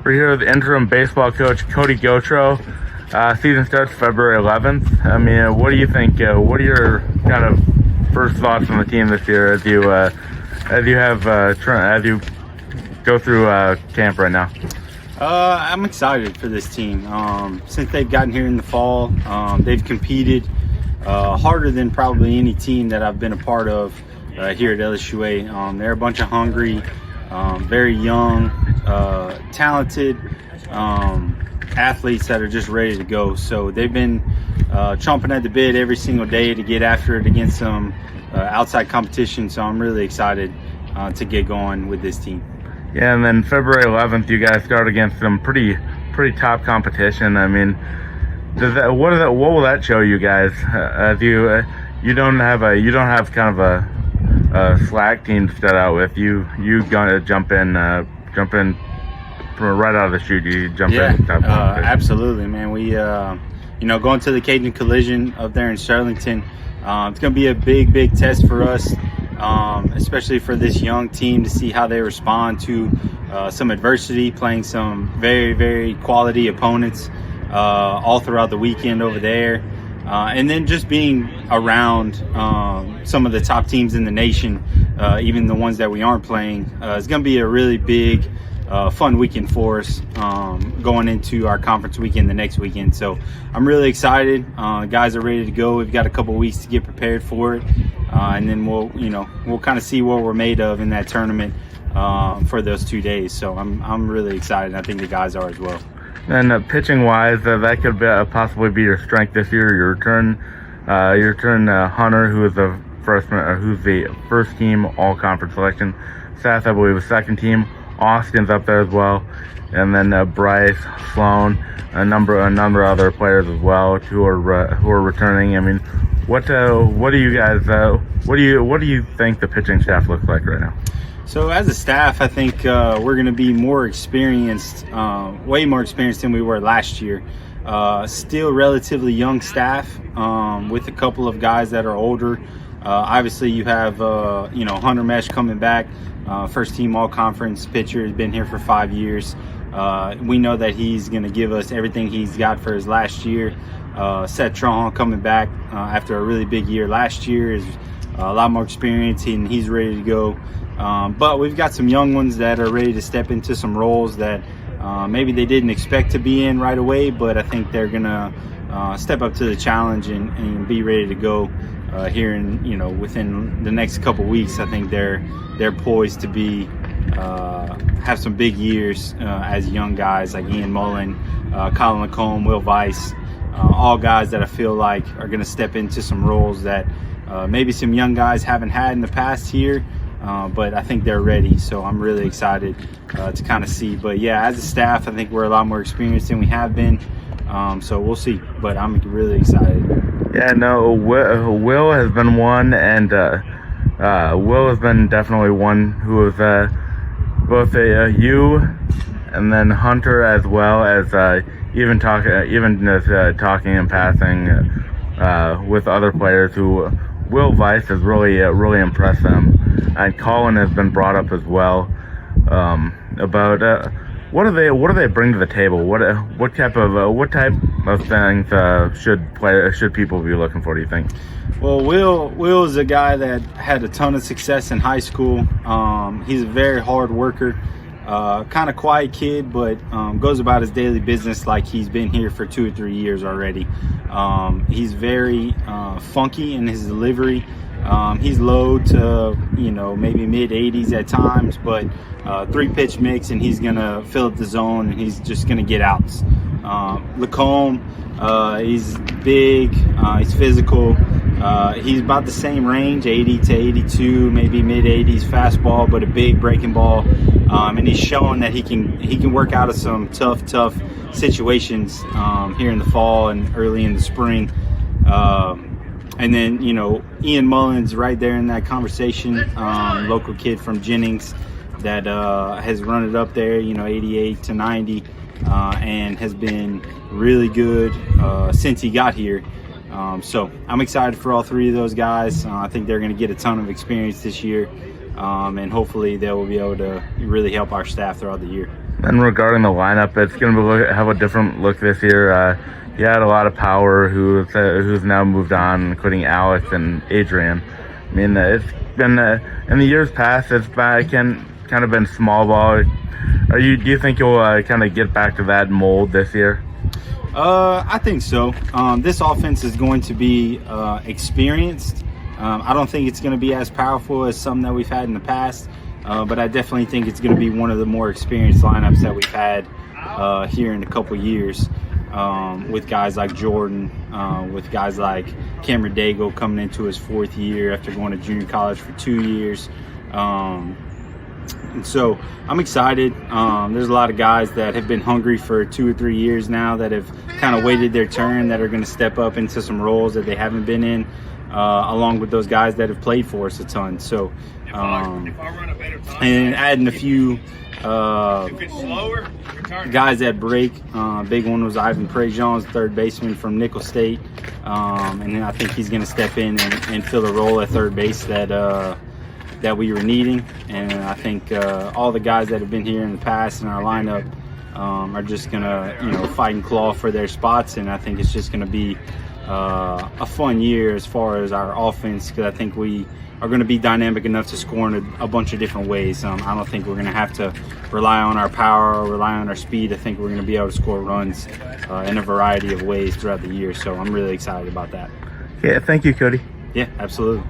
We're here with interim baseball coach Kody Gautreaux. Season starts February 11th. I mean, what do you think? What are your kind of first thoughts on the team this year as you go through camp right now? I'm excited for this team. Since they've gotten here in the fall, they've competed harder than probably any team that I've been a part of here at LSUA. They're a bunch of hungry, very young, talented athletes that are just ready to go. So they've been chomping at the bit every single day to get after it against some outside competition. So I'm really excited to get going with this team. Yeah, and then February 11th, you guys start against some pretty top competition. I mean, what will that show you guys? As you don't have kind of a slack team to start out with. You gonna jump in from right out of the chute. You jump in. Absolutely, man. We going to the Cajun Collision up there in Sterlington. It's gonna be a big test for us. Especially for this young team to see how they respond to some adversity, playing some very quality opponents all throughout the weekend over there, and then just being around some of the top teams in the nation, even the ones that we aren't playing. It's going to be a really big fun weekend for us going into our conference weekend the next weekend. So I'm really excited. Guys are ready to go. We've got a couple weeks to get prepared for it, and then we'll kind of see what we're made of in that tournament for those 2 days. So I'm really excited. I think the guys are as well. And pitching wise, that could possibly be your strength this year. Your return Hunter, who is the freshman, who's the first team all conference selection. Seth, I believe, is second team. Austin's up there as well, and then Bryce, Sloan, a number of other players as well who are returning. I mean, what do you think the pitching staff looks like right now? So as a staff, I think we're going to be more experienced, way more experienced than we were last year. Still relatively young staff with a couple of guys that are older. Obviously, you have Hunter Mesh coming back, first team all conference pitcher, has been here for 5 years. We know that he's going to give us everything he's got for his last year. Seth Trahan coming back after a really big year last year is a lot more experience, and he's ready to go. But we've got some young ones that are ready to step into some roles that maybe they didn't expect to be in right away, but I think they're gonna step up to the challenge and be ready to go here in within the next couple weeks. I think they're poised to be have some big years as young guys like Ian Mullen, Colin Lacombe, Will Weiss, all guys that I feel like are going to step into some roles that maybe some young guys haven't had in the past here. But I think they're ready, so I'm really excited to kind of see. But yeah, as a staff, I think we're a lot more experienced than we have been, so we'll see. But I'm really excited. Yeah, no, Will has been one, and Will has been definitely one who is both you and then Hunter, as well as even talking and passing with other players who Will Weiss has really impressed them. And Colin has been brought up as well about what do they bring to the table? What type of things should people be looking for? Do you think? Well, Will is a guy that had a ton of success in high school. He's a very hard worker, kind of quiet kid, but goes about his daily business like he's been here for 2 or 3 years already. He's very funky in his delivery. He's low to maybe mid 80s at times, but 3-pitch mix, and he's gonna fill up the zone, and he's just gonna get outs. Lacombe, he's big, he's physical. He's about the same range, 80 to 82, maybe mid 80s fastball, but a big breaking ball. And he's showing that he can work out of some tough situations here in the fall and early in the spring. And then, Ian Mullins right there in that conversation, local kid from Jennings that has run it up there, 88 to 90, and has been really good since he got here. So I'm excited for all 3 of those guys. I think they're going to get a ton of experience this year, and hopefully they will be able to really help our staff throughout the year. And regarding the lineup, it's going to have a different look this year. You had a lot of power who's now moved on, including Alex and Adrian. I mean, it's been in the years past, it's kind of been small ball. Do you think you'll kind of get back to that mold this year? I think so. This offense is going to be experienced. I don't think it's going to be as powerful as some that we've had in the past, but I definitely think it's going to be one of the more experienced lineups that we've had here in a couple years, with guys like Jordan, with guys like Cameron Dago coming into his 4th year after going to junior college for 2 years. And so I'm excited. There's a lot of guys that have been hungry for 2 or 3 years now that have kind of waited their turn, that are going to step up into some roles that they haven't been in, along with those guys that have played for us a ton. So, and adding a few guys that break. Big one was Ivan Prejean's, third baseman from Nicholls State. And then I think he's going to step in and fill a role at third base that we were needing. And I think all the guys that have been here in the past in our lineup are just gonna fight and claw for their spots. And I think it's just gonna be a fun year as far as our offense, because I think we are going to be dynamic enough to score in a bunch of different ways. I don't think we're going to have to rely on our power or rely on our speed. I think we're going to be able to score runs in a variety of ways throughout the year. So I'm really excited about that. Yeah, thank you, Kody. Yeah, absolutely.